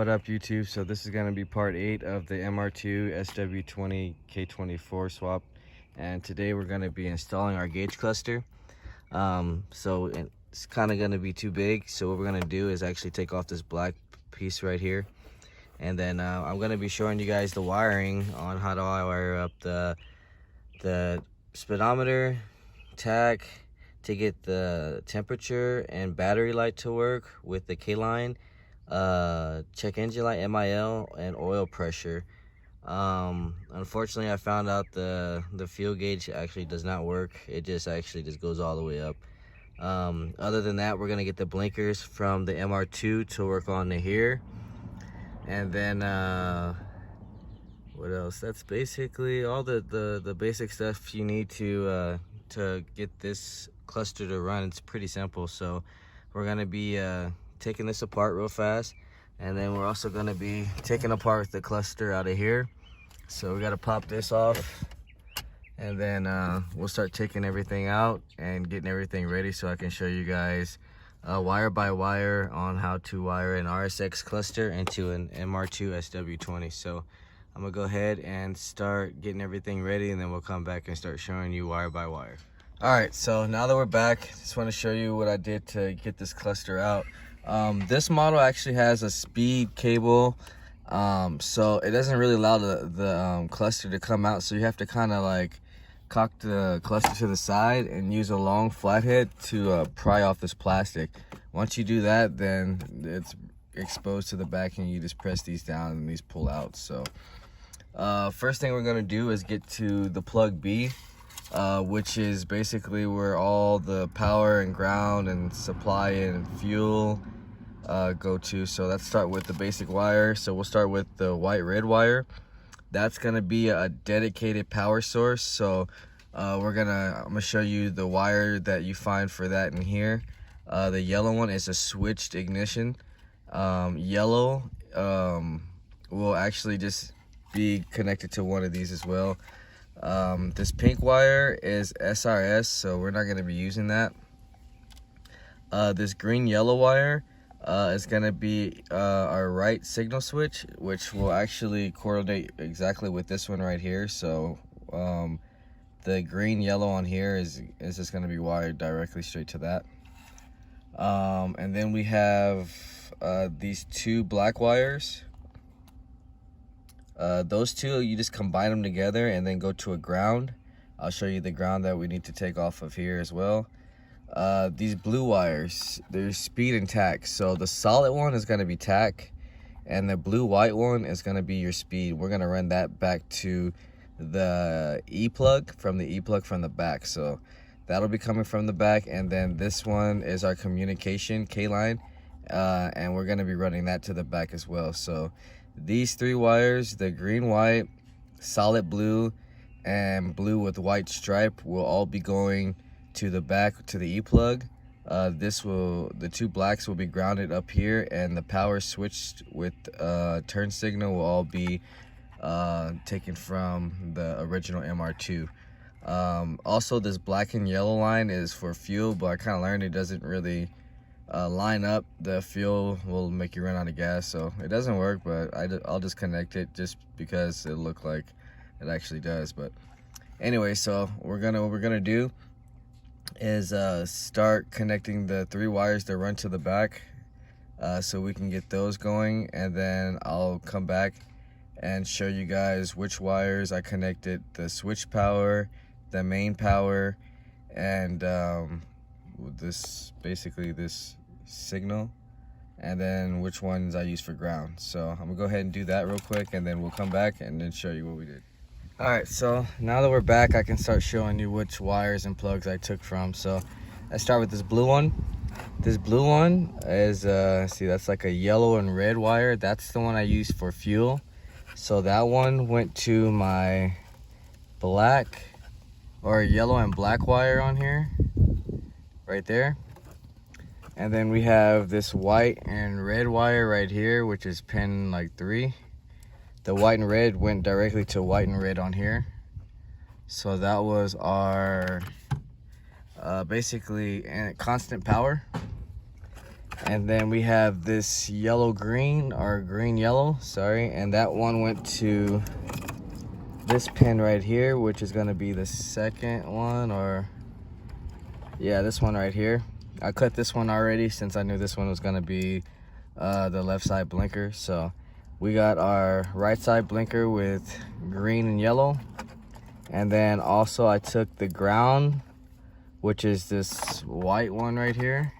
What up, YouTube? So this is going to be part 8 of the mr2 sw20 k24 swap, and today we're going to be installing our gauge cluster. So it's kind of going to be too big, so what we're going to do is actually take off this black piece right here, and then I'm going to be showing you guys the wiring on how to wire up the speedometer, tach, to get the temperature and battery light to work with the K-line, check engine light, MIL, and oil pressure. Unfortunately, I found out the fuel gauge actually does not work. It just goes all the way up. Other than that, we're gonna get the blinkers from the mr2 to work on the here, and then what else? That's basically all the basic stuff you need to get this cluster to run. It's pretty simple. So we're gonna be taking this apart real fast, and then we're also going to be taking apart the cluster out of here. So we got to pop this off, and then we'll start taking everything out and getting everything ready so I can show you guys wire by wire on how to wire an RSX cluster into an mr2 sw20. So I'm gonna go ahead and start getting everything ready, and then we'll come back and start showing you wire by wire. All right, so now that we're back, just want to show you what I did to get this cluster out. This model actually has a speed cable, so it doesn't really allow the cluster to come out, so you have to kind of like cock the cluster to the side and use a long flathead to pry off this plastic. Once you do that, then it's exposed to the back, and you just press these down and these pull out. So first thing we're going to do is get to the plug B, which is basically where all the power and ground and supply and fuel go to. So let's start with the basic wire. So we'll start with the white red wire. That's gonna be a dedicated power source. So I'm gonna show you the wire that you find for that in here. The yellow one is a switched ignition. Yellow will actually just be connected to one of these as well. This pink wire is SRS, so we're not going to be using that. This green yellow wire is going to be our right signal switch, which will actually coordinate exactly with this one right here. So the green yellow on here is just going to be wired directly straight to that. And then we have these two black wires. Those two, you just combine them together and then go to a ground. I'll show you the ground that we need to take off of here as well. These blue wires, there's speed and tach. So the solid one is going to be tach, and the blue white one is going to be your speed. We're going to run that back to the E-plug from the back. So that'll be coming from the back, and then this one is our communication K-line, and we're going to be running that to the back as well. So these three wires, the green, white, solid blue, and blue with white stripe, will all be going to the back to the E-plug. The two blacks will be grounded up here, and the power switched with turn signal will all be taken from the original mr2. Also, this black and yellow line is for fuel, but I kind of learned it doesn't really line up. The fuel will make you run out of gas, so it doesn't work, but I'll just connect it just because it looked like it actually does. But anyway, so what we're gonna do is start connecting the three wires that run to the back, so we can get those going, and then I'll come back and show you guys which wires I connected: the switch power, the main power, and this signal, and then which ones I use for ground. So I'm gonna go ahead and do that real quick, and then we'll come back and then show you what we did. All right, so now that we're back, I can start showing you which wires and plugs I took from. So let's start with this blue one. This blue one is see, that's like a yellow and red wire. That's the one I use for fuel. So that one went to my black or yellow and black wire on here right there. And then we have this white and red wire right here, which is pin like 3. The white and red went directly to white and red on here. So that was our basically constant power. And then we have this yellow green, or green yellow, sorry, and that one went to this pin right here, which is gonna be the second one, or yeah, this one right here. I cut this one already since I knew this one was gonna be the left side blinker. So we got our right side blinker with green and yellow, and then also I took the ground, which is this white one right here.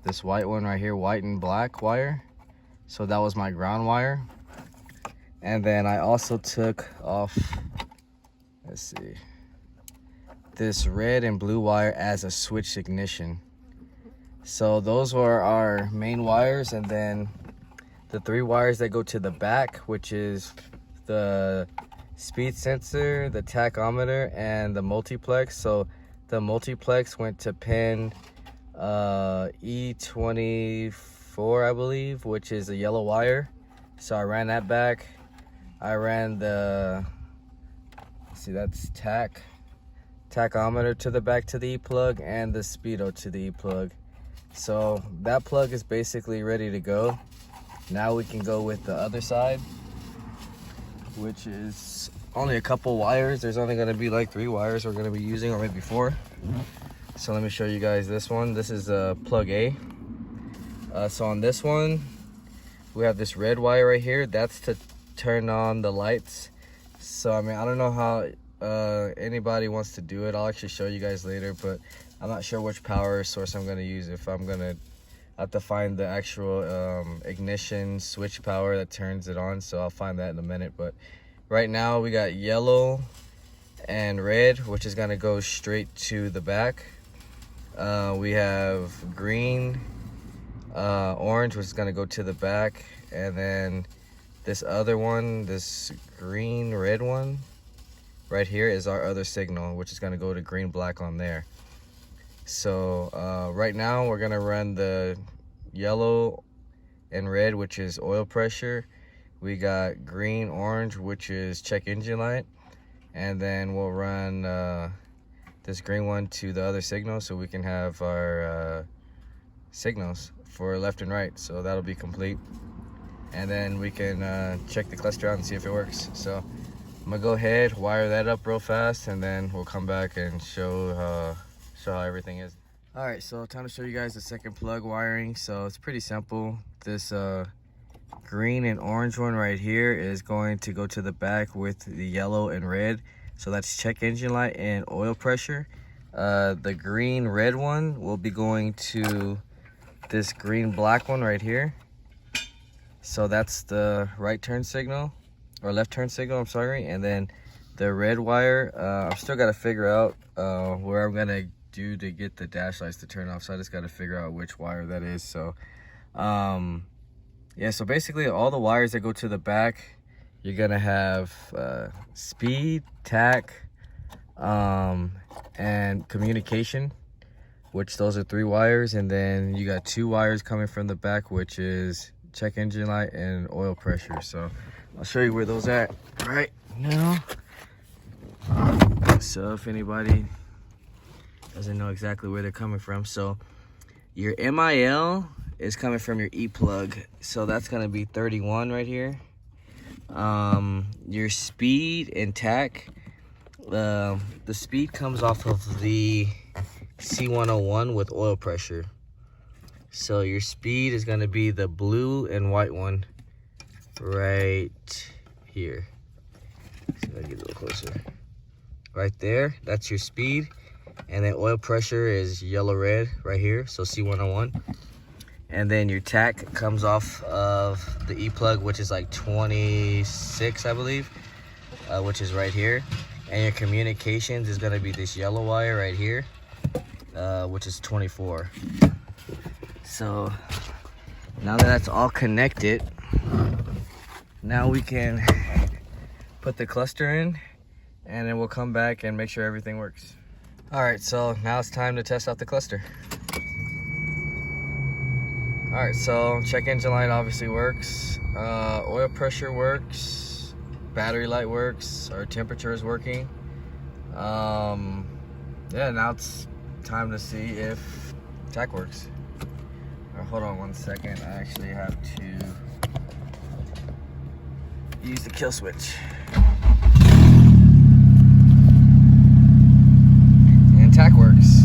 This white one right here, white and black wire. So that was my ground wire. And then I also took off, let's see, this red and blue wire as a switch ignition. So those were our main wires, and then the 3 wires that go to the back, which is the speed sensor, the tachometer, and the multiplex. So the multiplex went to pin E24, I believe, which is a yellow wire. So I ran that back. I ran the, see, that's tachometer to the back to the E-plug, and the speedo to the E-plug. So that plug is basically ready to go. Now we can go with the other side, which is only a couple wires. There's only going to be like 3 wires we're going to be using, or maybe 4. So let me show you guys this one. This is plug A. So on this one, we have this red wire right here. That's to turn on the lights. So I mean, I don't know how anybody wants to do it. I'll actually show you guys later, but I'm not sure which power source I'm going to use. If I'm going to have to find the actual ignition switch power that turns it on, so I'll find that in a minute. But right now we got yellow and red, which is going to go straight to the back. We have green, orange, which is going to go to the back, and then this other one, this green red one right here, is our other signal, which is going to go to green black on there. So right now we're going to run the yellow and red, which is oil pressure. We got green orange, which is check engine light, and then we'll run this green one to the other signal, so we can have our signals for left and right. So that'll be complete, and then we can check the cluster out and see if it works. So I'm gonna go ahead, wire that up real fast, and then we'll come back and show how everything is. All right, so time to show you guys the second plug wiring. So it's pretty simple. This green and orange one right here is going to go to the back with the yellow and red. So that's check engine light and oil pressure. The green red one will be going to this green black one right here. So that's the right turn signal, or left turn signal, I'm sorry. And then the red wire, I've still got to figure out where I'm gonna do to get the dash lights to turn off. So I just got to figure out which wire that is. So yeah, so basically all the wires that go to the back, you're gonna have speed, tach, and communication, which those are 3 wires. And then you got 2 wires coming from the back, which is check engine light and oil pressure. So I'll show you where those are at right now. So if anybody doesn't know exactly where they're coming from, so your MIL is coming from your E-plug, so that's gonna be 31 right here. Your speed and tach, the speed comes off of the C101 with oil pressure. So your speed is gonna be the blue and white one right here. See if I get a little closer. Right there, that's your speed. And then oil pressure is yellow red right here, so C101. And then your tach comes off of the E-plug, which is like 26, I believe, which is right here. And your communications is gonna be this yellow wire right here, which is 24. So now that that's all connected, now we can put the cluster in, and then we'll come back and make sure everything works. All right, so now it's time to test out the cluster. All right, so check engine light obviously works, oil pressure works, battery light works, our temperature is working. Yeah, now it's time to see if tach works. hold on 1 second. I actually have to use the kill switch. And tack works.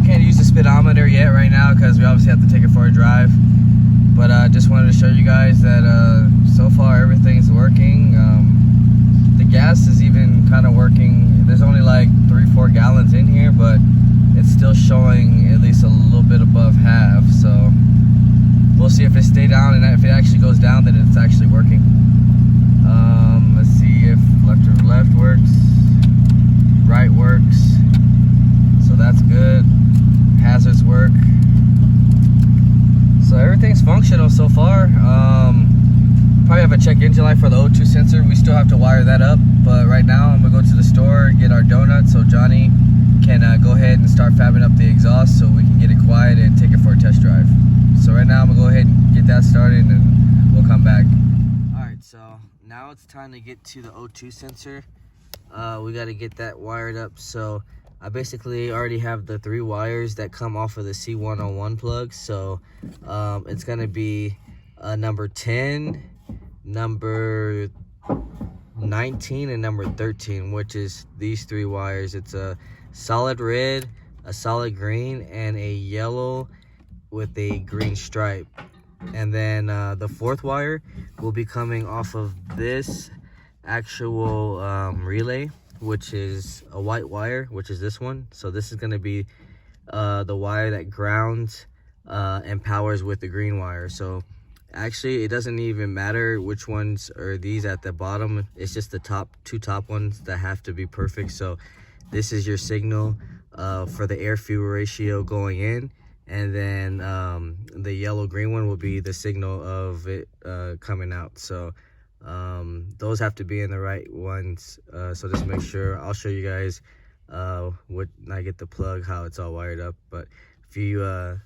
Can't use the speedometer yet right now because we obviously have to take it for a drive. But I just wanted to show you guys that so far everything's working. The gas is even kind of working. There's only like 3-4 gallons in here, but it's still showing at least a little bit above half. So we'll see if it stays down, and if it actually goes down, then it's actually working. Let's see if left works, right works. So that's good. Hazards work. So everything's functional so far. Probably have a check engine light for the O2 sensor. We still have to wire that up, but right now I'm gonna go to the store, get our donut so Johnny can go ahead and start fabbing up the exhaust so we can get it quiet and take it for a test drive. So right now I'm gonna go ahead and get that started and we'll come back. All right, so now it's time to get to the O2 sensor. We got to get that wired up. So I basically already have the 3 wires that come off of the sw20 plug. So it's gonna be number 10, number 19, and number 13, which is these 3 wires. It's a solid red, a solid green, and a yellow with a green stripe. And then the 4th wire will be coming off of this actual relay, which is a white wire, which is this one. So this is going to be the wire that grounds and powers with the green wire. So actually it doesn't even matter which ones are these at the bottom. It's just the two top ones that have to be perfect. So this is your signal for the air fuel ratio going in, and then the yellow green one will be the signal of it coming out. So those have to be in the right ones. So just make sure. I'll show you guys when I get the plug how it's all wired up. But if you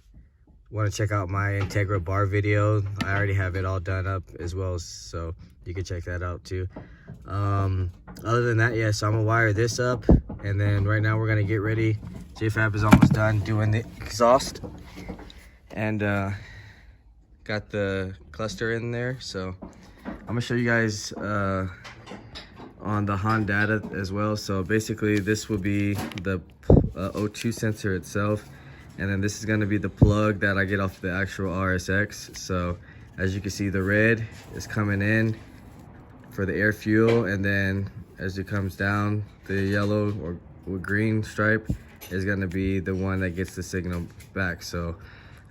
want to check out my Integra bar video, I already have it all done up as well, so you can check that out too. Other than that, yeah, so I'm gonna wire this up, and then right now we're gonna get ready. JFab is almost done doing the exhaust, and got the cluster in there. So I'm gonna show you guys on the Han data as well. So basically this will be the O2 sensor itself, and then this is going to be the plug that I get off the actual RSX. So as you can see, the red is coming in for the air fuel, and then as it comes down, the yellow or green stripe is going to be the one that gets the signal back. So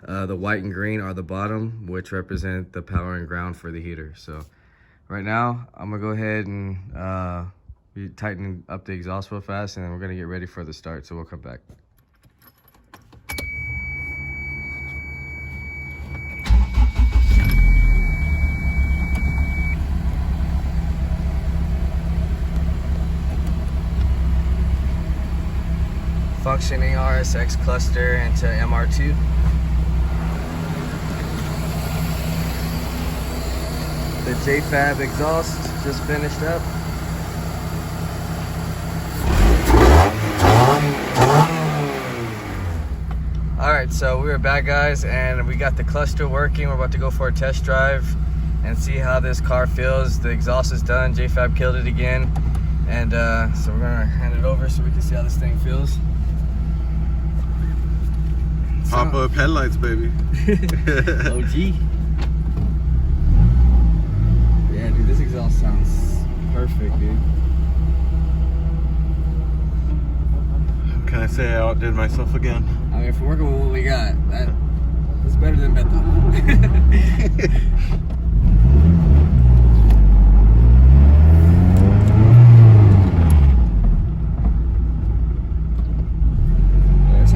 the white and green are the bottom, which represent the power and ground for the heater. So right now I'm gonna go ahead and be tightening up the exhaust real fast, and then we're gonna get ready for the start. So we'll come back. Functioning RSX cluster into MR2. The JFab exhaust just finished up. Alright, so we are back, guys, and we got the cluster working. We're about to go for a test drive and see how this car feels. The exhaust is done. JFab killed it again. And so we're gonna hand it over so we can see how this thing feels. Pop up headlights, baby. OG. Yeah, dude, this exhaust sounds perfect, dude. Can I say I outdid myself again? I mean, if we're working with what we got, that's better than Beto.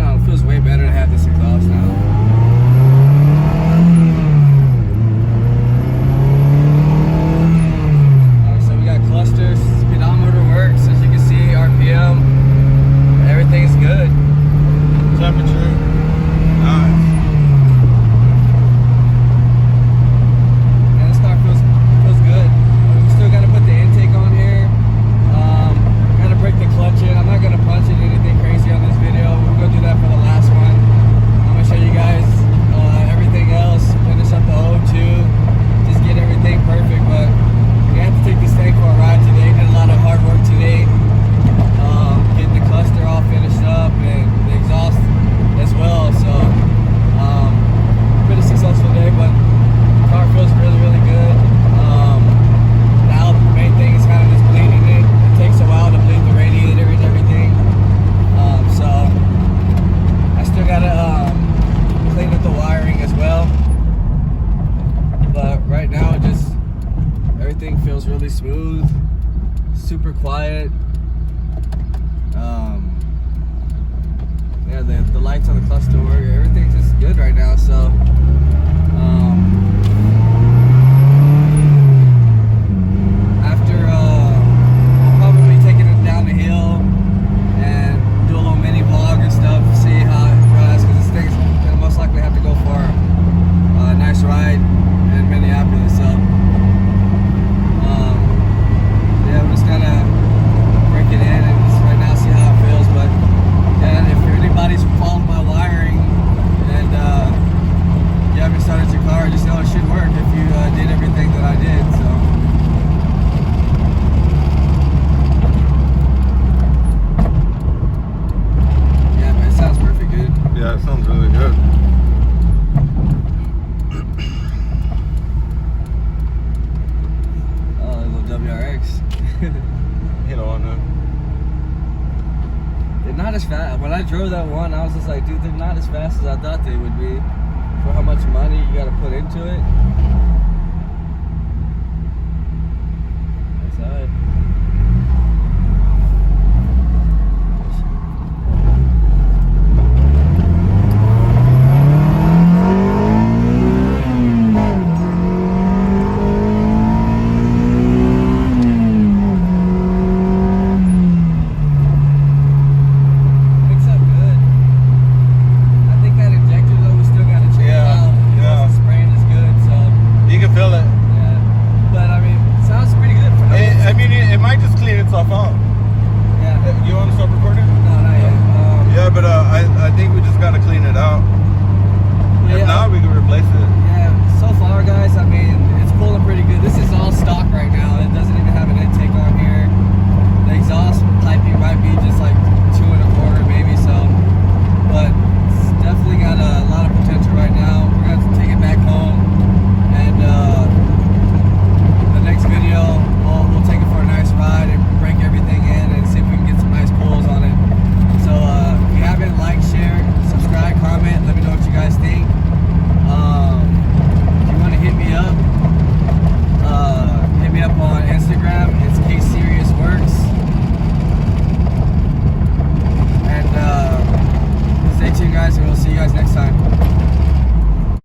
It feels way better to have this exhaust now. Alright, so we got clusters, speedometer works, as you can see, RPM, everything's good. Temperature, nice. really smooth, super quiet. Yeah, the lights on the cluster work. Everything's just good right now. So after we'll probably taking it down the hill and do a little mini vlog and stuff. See how it runs, because this thing's gonna most likely have to go for a nice ride in Minneapolis. So yeah, I'm just gonna break it in and just right now see how it feels. But yeah, if anybody's following my wiring and you haven't started your car, just know it should work if you did everything that I did. So yeah, man, it sounds perfect, dude. Yeah, it sounds really good. Oh, a little WRX. You know, They're not as fast. When I drove that one, I was just like, dude, they're not as fast as I thought they would be for how much money you got to put into it. That's all right.